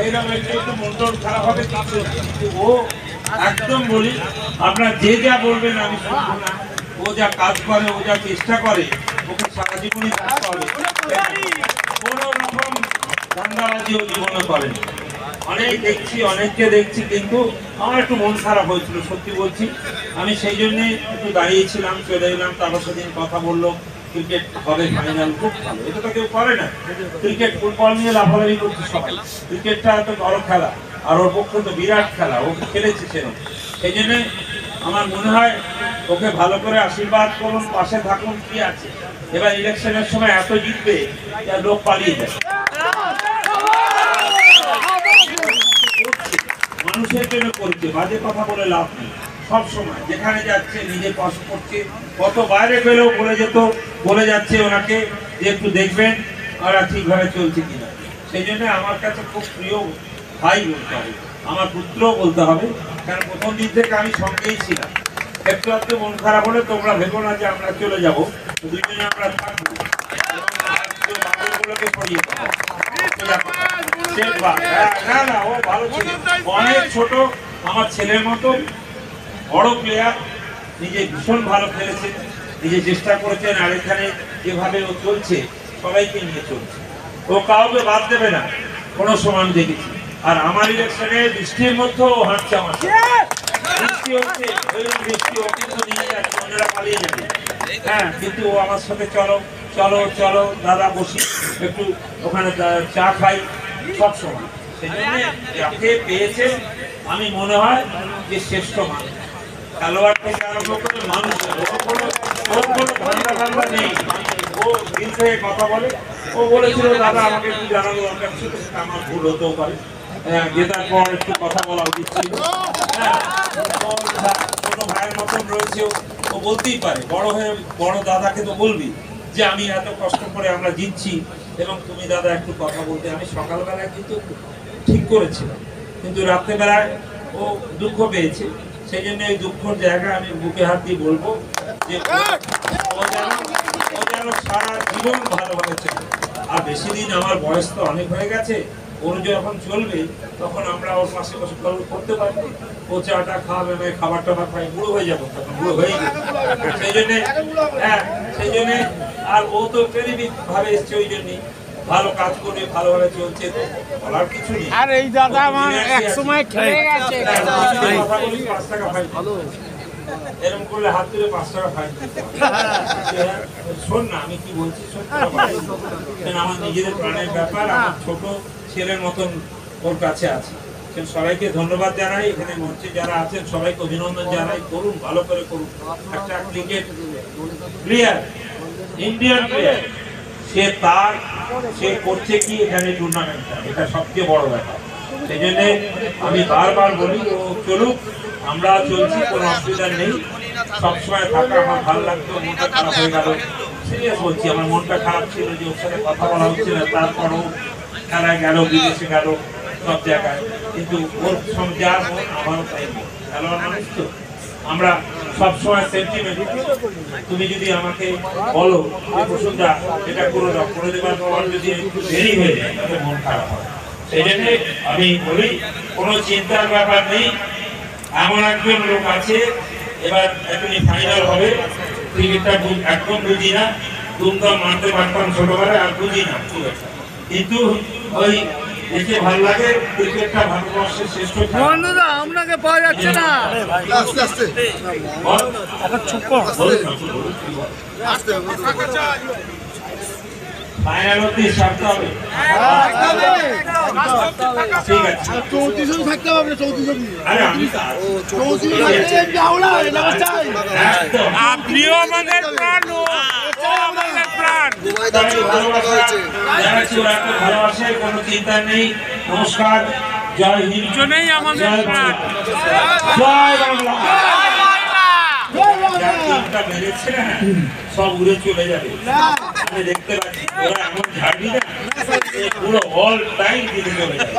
এইরকম একটু মন টন খারাপ হবে, কিন্তু ও একদম বলি আপনার যে যা বলবেন আমি শুনবো না। ও যা কাজ করে, ও যা চেষ্টা করে, ওকে সারা জীবনই থাকতে হবে। কোনো রকম ধান্দাবাজি ও জীবনে করেন। অনেক দেখছি, অনেককে দেখছি, কিন্তু আমার একটু মন খারাপ হয়েছিল, সত্যি বলছি। আমি সেই জন্যে একটু দাঁড়িয়েছিলাম, চলে এলাম। তারপর সেদিন কথা বললো ক্রিকেট হবে ফাইনাল, খুব ভালো। এটা তো কেউ করে না। ক্রিকেট ফুটবল নিয়ে লাফালাফি করছে সবাই। ক্রিকেটটা এত বড় খেলা, আর ওর পক্ষে তো বিরাট খেলা, ও খেলেছে সেরকম। সেই জন্যে আমার মনে হয় ওকে ভালো করে আশীর্বাদ করুন, পাশে থাকুন। কি আছে, এবার ইলেকশনের সময় এত জিতবে লোক পালিয়ে যায়। মানুষের জন্য করছে, বাজে কথা বলে লাভ নেই। সব সময় যেখানে যাচ্ছে নিজে কষ্ট করছে। কত বাইরে গেলেও বলে যাচ্ছে ওনাকে যে একটু দেখবেন ওরা ঠিকভাবে চলছে কিনা। সেই জন্য আমার কাছে খুব প্রিয় ভাই বলতে হবে, আমার পুত্রও বলতে হবে। কারণ প্রথম দিন থেকে আমি সঙ্গেই ছিলাম। একটু আধটু মন খারাপ হলে তোমরা ভেবো না যে আমরা চলে যাবো, দুইজনে আমরা থাকবো। না, ও ভালো ছিল, অনেক ছোট, আমার ছেলের মতো বড় প্লেয়ার। নিজে ভীষণ ভালো খেলেছে, নিজে চেষ্টা করেছেন। আর এখানে যেভাবে ও চলছে, সবাইকে নিয়ে চলছে। ও কাউকে বাদ দেবে না, কোনো সমান দেখেছি। আর আমার ইলেকশনে বৃষ্টির মধ্যেও ও হাঁটছে আমার বৃষ্টি হচ্ছে, বৃষ্টি ও কিন্তু নিয়ে যাচ্ছে, অন্যরা পালিয়ে যাবে। হ্যাঁ, কিন্তু ও আমার সাথে চলো চলো চলো দাদা, বসি একটু ওখানে চা খাই, সব সময়। সেই জন্য যাকে পেয়েছে আমি মনে হয় যে শ্রেষ্ঠ মানুষ, খেলোয়াড় থেকে আরম্ভ করে মানুষ। ওর কোনো ধান্দা নেই, ও দিল থেকে কথা বলে। ও বলেছিল দাদা আমাকে একটু জানানো দরকার ছিল, সেটা আমার ভুল হতেও পারে। জেতার পর একটু কথা বলা উচিত ছিল। হ্যাঁ, ছোট ভাইয়ের মতন রয়েছে, ও বলতেই পারে। বড় হয়ে বড় দাদাকে তো বলবি যে আমি এত কষ্ট করে আমরা জিতছি, এবং তুমি দাদা একটু কথা বলতে। আমি সকালবেলায় কিন্তু ঠিক করেছিলাম, কিন্তু রাত্রেবেলায় ও দুঃখ পেয়েছে। সেই জন্য এই দুঃখর জায়গা আমি বুকে হাত দিয়ে বলবো যে ও যেন সারা জীবন ভালোভাবে চলে। আর বেশি দিন, আমার বয়স তো অনেক হয়ে গেছে, ওর যখন চলবে তখন আমরা ওর পাশে বসে গল্প করতে পারবো। ও চাটা খাওয়াবে, আমি খাবার টাবার খাই, বুড়ো হয়ে যাবো, তখন বুড়ো হয়ে যাবে। সেই জন্যে সেই জন্যে আর ও তো প্রেরিত ভাবে এসছে, ওই জন্যই ভালো কাজ করে ভালোভাবে চলছে, তো বলার কিছু নেই। আর এই দাদা আমার এক সময় খেলে গেছে, কথা বলি 5 টাকা ফাইন, এরকম করলে হাত তুলে 5 টাকা ফাইন। শোন না আমি কি বলছি, আমার নিজেদের প্রাণের ব্যাপার। আমার ছোট ছেলের মতন ওর কাছে আছে। সবাইকে ধন্যবাদ জানাই, এখানে মঞ্চে যারা আছেন সবাইকে অভিনন্দন জানাই। করুন, ভালো করে করুন। একটা ক্রিকেট প্লেয়ার, ইন্ডিয়ান প্লেয়ার, সে করছে কি এখানে টুর্নামেন্টটা, এটা সবচেয়ে বড় ব্যাপার। সেই জন্য আমি বারবার বলি ও চলুক, আমরা চলছি, কোনো অসুবিধা নেই। সবসময় থাকা আমার ভালো লাগতো। মনটা খারাপ হয়ে গেল, সিরিয়াস বলছি, আমার মনটা খারাপ ছিল যে ওর সাথে কথা বলা হচ্ছে না। তারপরও খেলায় গেল, বিদেশে গেল, সব জায়গায়, কিন্তু ওর যার মন আমারও তাই মন। খেলোয়াড় মানুষ তো আমরা সবসময় সেন্টিমেন্ট। তুমি যদি আমাকে বলো বসুন্ধরা এটা করে দাও, করে দেবার পর যদি একটু দেরি হয়ে যায় তাহলে মন খারাপ হয়। সেই জন্য আমি বলি কোনো চিন্তার ব্যাপার নেই। এমন একজন লোক আছে, এবার এখনই ফাইনাল হবে। ক্রিকেটটা একদম বুঝি না, দুমদাম মানতে পারতাম ছোটবেলায়, আর বুঝি না খুব একটা, কিন্তু ওই দেখে ভালো লাগে। ক্রিকেটটা ভারতবর্ষের শ্রেষ্ঠ বন্ধুরা আপনাকে পাওয়া যাচ্ছে না, ফাইনাল অবধি সারতে হবে। ঠিক আছে, 34 থাকতে হবে, 34। আরে আমি আপনিও আমাদের প্রাণ, আমাদের প্রাণ। ভালোবাসে, কোনো চিন্তা নেই। নমস্কার, জয় হিন্দ, জন্যই আমাদের প্রাণ। জয় বাংলা। মেরেছে না, সব উড়ে চলে যাবে। আমি দেখতে পাচ্ছি ওরা এমন ঝাড়বি না, পুরো অল টাইম দিতে চলে যাবে।